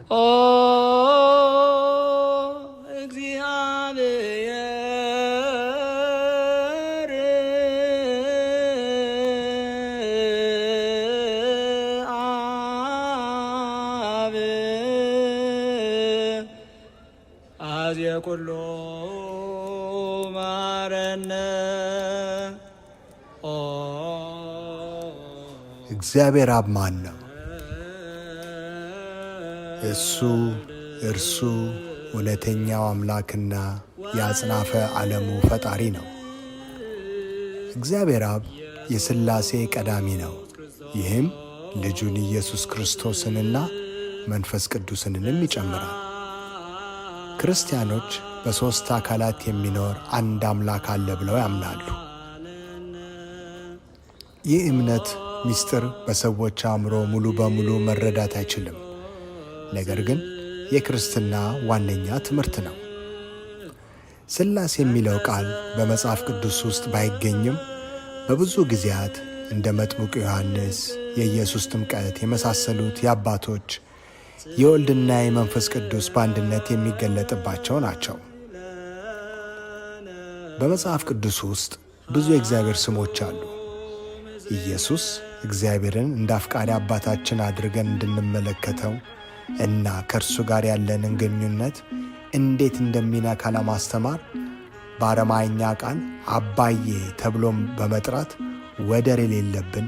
ኦ እግዚአብሔር አብ አዝየ ኩሉ ማረነ። እግዚአብሔር አብ ማን ነው? እርሱ እውነተኛው አምላክና የአጽናፈ ዓለሙ ፈጣሪ ነው። እግዚአብሔር አብ የሥላሴ ቀዳሚ ነው። ይህም ልጁን ኢየሱስ ክርስቶስንና መንፈስ ቅዱስንም ይጨምራል። ክርስቲያኖች በሦስት አካላት የሚኖር አንድ አምላክ አለ ብለው ያምናሉ። ይህ እምነት ምስጢር በሰዎች አእምሮ ሙሉ በሙሉ መረዳት አይችልም። ነገር ግን የክርስትና ዋነኛ ትምህርት ነው። ሥላሴ የሚለው ቃል በመጽሐፍ ቅዱስ ውስጥ ባይገኝም በብዙ ጊዜያት እንደ መጥምቁ ዮሐንስ፣ የኢየሱስ ጥምቀት የመሳሰሉት የአባቶች የወልድና የመንፈስ ቅዱስ በአንድነት የሚገለጥባቸው ናቸው። በመጽሐፍ ቅዱስ ውስጥ ብዙ የእግዚአብሔር ስሞች አሉ። ኢየሱስ እግዚአብሔርን እንደ አፍቃሪ አባታችን አድርገን እንድንመለከተው እና ከእርሱ ጋር ያለንን ግንኙነት እንዴት እንደሚነካ ለማስተማር በአረማይኛ ቃል አባዬ ተብሎም በመጥራት ወደር የሌለብን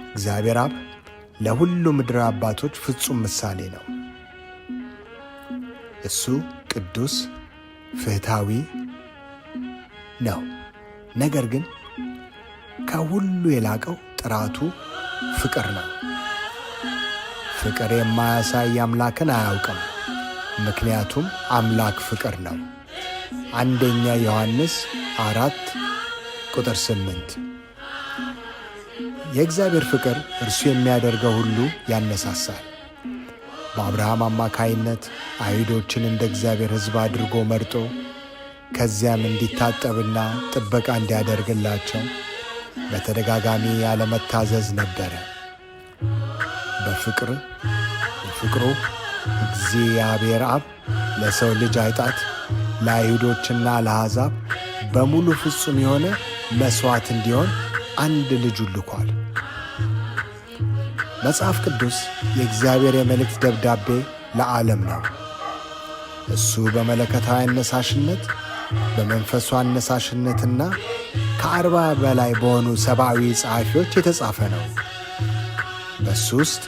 እግዚአብሔር አብ ለሁሉ ምድር አባቶች ፍጹም ምሳሌ ነው። እሱ ቅዱስ ፍትሃዊ ነው። ነገር ግን ከሁሉ የላቀው ጥራቱ ፍቅር ነው። ፍቅር የማያሳይ አምላክን አያውቅም፣ ምክንያቱም አምላክ ፍቅር ነው። አንደኛ ዮሐንስ 4:8 የእግዚአብሔር ፍቅር እርሱ የሚያደርገው ሁሉ ያነሳሳል። በአብርሃም አማካይነት አይሁዶችን እንደ እግዚአብሔር ሕዝብ አድርጎ መርጦ ከዚያም እንዲታጠብና ጥበቃ እንዲያደርግላቸው በተደጋጋሚ ያለመታዘዝ ነበረ። በፍቅሩ እግዚአብሔር አብ ለሰው ልጅ አይጣት ለአይሁዶችና ለአሕዛብ በሙሉ ፍጹም የሆነ መሥዋዕት እንዲሆን አንድ ልጁን ልኳል። መጽሐፍ ቅዱስ የእግዚአብሔር የመልእክት ደብዳቤ ለዓለም ነው። እሱ በመለኮታዊ አነሳሽነት፣ በመንፈሱ አነሳሽነትና ከ40 በላይ በሆኑ ሰብአዊ ጸሐፊዎች የተጻፈ ነው። በሱ ውስጥ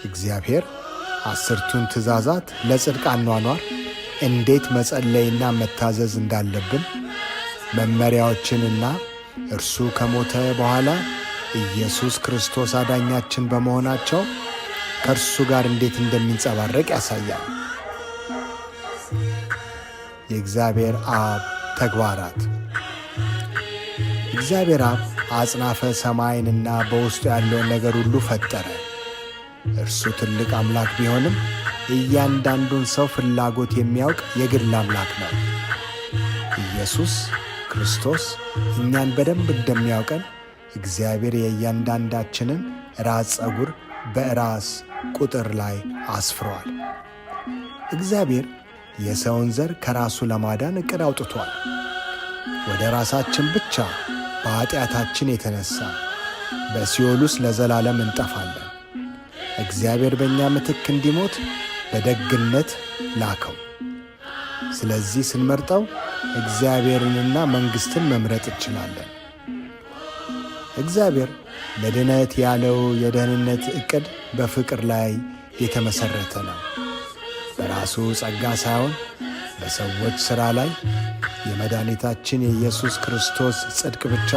እግዚአብሔር 10ቱን ትእዛዛት ለጽድቅ አኗኗር እንዴት መጸለይና መታዘዝ እንዳለብን መመሪያዎችንና እርሱ ከሞተ በኋላ ኢየሱስ ክርስቶስ አዳኛችን በመሆናቸው ከእርሱ ጋር እንዴት እንደሚንጸባረቅ ያሳያል። የእግዚአብሔር አብ ተግባራት። እግዚአብሔር አብ አጽናፈ ሰማይንና በውስጡ ያለውን ነገር ሁሉ ፈጠረ። እርሱ ትልቅ አምላክ ቢሆንም እያንዳንዱን ሰው ፍላጎት የሚያውቅ የግል አምላክ ነው። ኢየሱስ ክርስቶስ እኛን በደንብ እንደሚያውቀን እግዚአብሔር የእያንዳንዳችንን ራስ ፀጉር በራስ ቁጥር ላይ አስፍሯል። እግዚአብሔር የሰውን ዘር ከራሱ ለማዳን ዕቅድ አውጥቷል። ወደ ራሳችን ብቻ በኃጢአታችን የተነሳ በሲኦል ውስጥ ለዘላለም እንጠፋለን። እግዚአብሔር በእኛ ምትክ እንዲሞት በደግነት ላከው። ስለዚህ ስንመርጠው እግዚአብሔርንና መንግሥትን መምረጥ እንችላለን። እግዚአብሔር ለድነት ያለው የደህንነት ዕቅድ በፍቅር ላይ የተመሠረተ ነው። በራሱ ጸጋ ሳይሆን በሰዎች ሥራ ላይ የመድኃኒታችን የኢየሱስ ክርስቶስ ጽድቅ ብቻ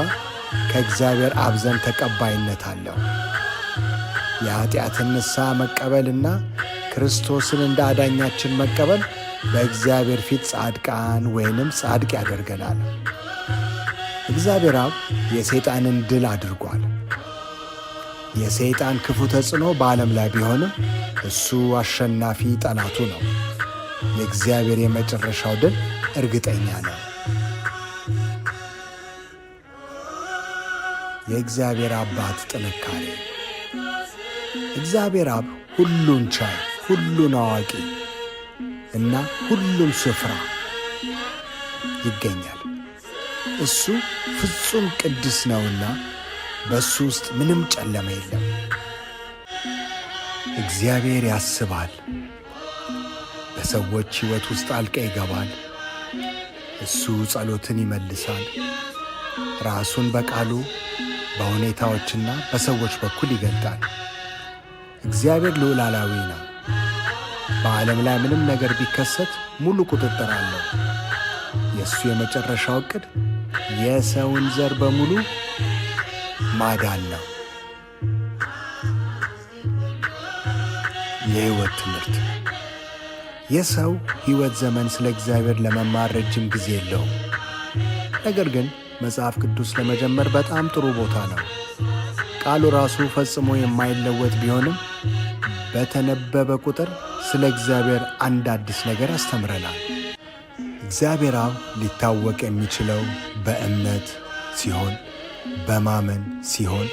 ከእግዚአብሔር አብ ዘንድ ተቀባይነት አለው። የኀጢአትን ንስሐ መቀበልና ክርስቶስን እንደ አዳኛችን መቀበል በእግዚአብሔር ፊት ጻድቃን ወይንም ጻድቅ ያደርገናል። እግዚአብሔር አብ የሰይጣንን ድል አድርጓል። የሰይጣን ክፉ ተጽዕኖ በዓለም ላይ ቢሆንም እሱ አሸናፊ ጠላቱ ነው። የእግዚአብሔር የመጨረሻው ድል እርግጠኛ ነው። የእግዚአብሔር አባት ጥንካሬ። እግዚአብሔር አብ ሁሉን ቻይ ሁሉን አዋቂ እና ሁሉም ስፍራ ይገኛል። እሱ ፍጹም ቅዱስ ነውና በእሱ ውስጥ ምንም ጨለማ የለም። እግዚአብሔር ያስባል፣ በሰዎች ሕይወት ውስጥ ጣልቃ ይገባል። እሱ ጸሎትን ይመልሳል። ራሱን በቃሉ በሁኔታዎችና በሰዎች በኩል ይገልጣል። እግዚአብሔር ልዑላዊ ነው። በዓለም ላይ ምንም ነገር ቢከሰት ሙሉ ቁጥጥር አለው። የእሱ የመጨረሻው ዕቅድ የሰውን ዘር በሙሉ ማዳን ነው። የሕይወት ትምህርት። የሰው ሕይወት ዘመን ስለ እግዚአብሔር ለመማር ረጅም ጊዜ የለውም። ነገር ግን መጽሐፍ ቅዱስ ለመጀመር በጣም ጥሩ ቦታ ነው። ቃሉ ራሱ ፈጽሞ የማይለወጥ ቢሆንም በተነበበ ቁጥር ስለ እግዚአብሔር አንድ አዲስ ነገር ያስተምረናል። እግዚአብሔር አብ ሊታወቅ የሚችለው በእምነት ሲሆን፣ በማመን ሲሆን፣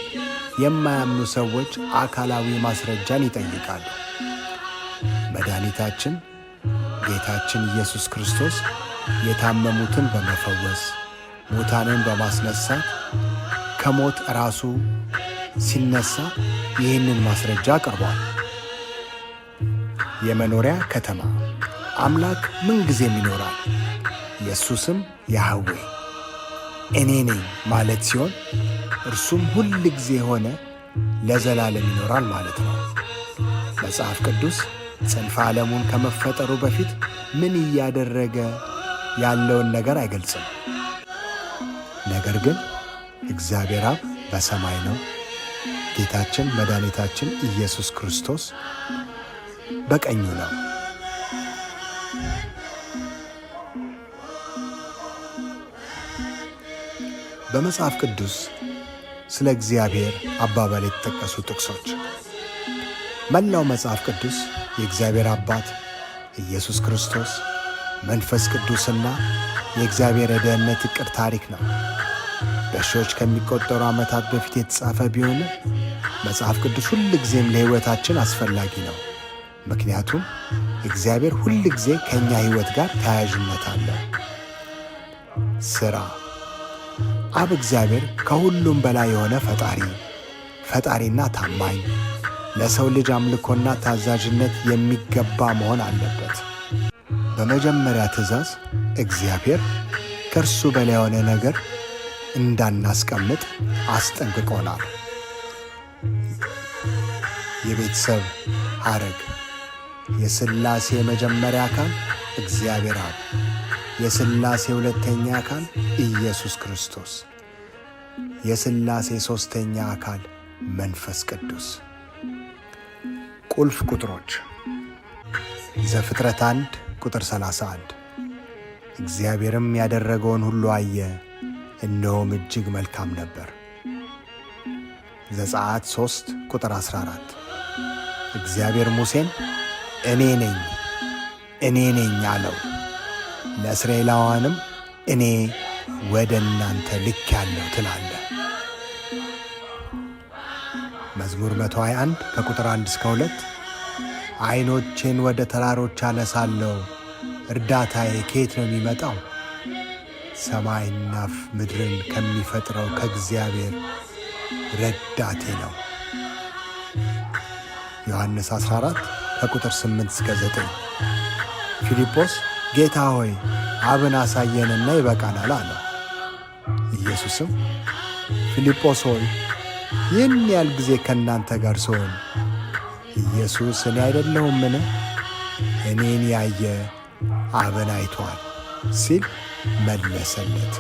የማያምኑ ሰዎች አካላዊ ማስረጃን ይጠይቃሉ። መድኃኒታችን ጌታችን ኢየሱስ ክርስቶስ የታመሙትን በመፈወስ ሙታንን በማስነሳት ከሞት ራሱ ሲነሳ ይህንን ማስረጃ አቅርቧል። የመኖሪያ ከተማ አምላክ ምንጊዜም ይኖራል። የእሱ ስም ያህዌ እኔ ነኝ ማለት ሲሆን እርሱም ሁል ጊዜ የሆነ ለዘላለም ይኖራል ማለት ነው። መጽሐፍ ቅዱስ ጽንፈ ዓለሙን ከመፈጠሩ በፊት ምን እያደረገ ያለውን ነገር አይገልጽም። ነገር ግን እግዚአብሔር አብ በሰማይ ነው። ጌታችን መድኃኒታችን ኢየሱስ ክርስቶስ በቀኙ ነው። በመጽሐፍ ቅዱስ ስለ እግዚአብሔር አባባል የተጠቀሱ ጥቅሶች። መላው መጽሐፍ ቅዱስ የእግዚአብሔር አባት ኢየሱስ ክርስቶስ፣ መንፈስ ቅዱስና የእግዚአብሔር የደህንነት ዕቅድ ታሪክ ነው። በሺዎች ከሚቆጠሩ ዓመታት በፊት የተጻፈ ቢሆንም መጽሐፍ ቅዱስ ሁል ጊዜም ለሕይወታችን አስፈላጊ ነው። ምክንያቱም እግዚአብሔር ሁል ጊዜ ከእኛ ሕይወት ጋር ተያያዥነት አለው። ሥራ። አብ እግዚአብሔር ከሁሉም በላይ የሆነ ፈጣሪና ታማኝ፣ ለሰው ልጅ አምልኮና ታዛዥነት የሚገባ መሆን አለበት። በመጀመሪያ ትእዛዝ እግዚአብሔር ከእርሱ በላይ የሆነ ነገር እንዳናስቀምጥ አስጠንቅቆናል። የቤተሰብ ሐረግ። የሥላሴ የመጀመሪያ አካል እግዚአብሔር አብ፣ የሥላሴ ሁለተኛ አካል ኢየሱስ ክርስቶስ፣ የሥላሴ ሦስተኛ አካል መንፈስ ቅዱስ። ቁልፍ ቁጥሮች። ዘፍጥረት 1 ቁጥር 31 እግዚአብሔርም ያደረገውን ሁሉ አየ፣ እነሆም እጅግ መልካም ነበር። ዘጸአት 3 ቁጥር 14 እግዚአብሔር ሙሴን እኔ ነኝ አለው። ለእስራኤላውያንም እኔ ወደ እናንተ ልኬአለሁ ትላለህ። መዝሙር 121 ከቁጥር 1 እስከ 2 ዓይኖቼን ወደ ተራሮች አነሳለሁ፣ እርዳታዬ ከየት ነው የሚመጣው? ሰማይና ምድርን ከሚፈጥረው ከእግዚአብሔር ረዳቴ ነው። ዮሐንስ 14 ከቁጥር 8 እስከ 9 ፊልጶስ ጌታ ሆይ አብን አሳየንና ይበቃናል አለው። ኢየሱስም ፊልጶስ ሆይ ይህን ያህል ጊዜ ከእናንተ ጋር ስሆን ኢየሱስ እኔ አይደለሁምን? እኔን ያየ አብን አይቷል ሲል መለሰለት።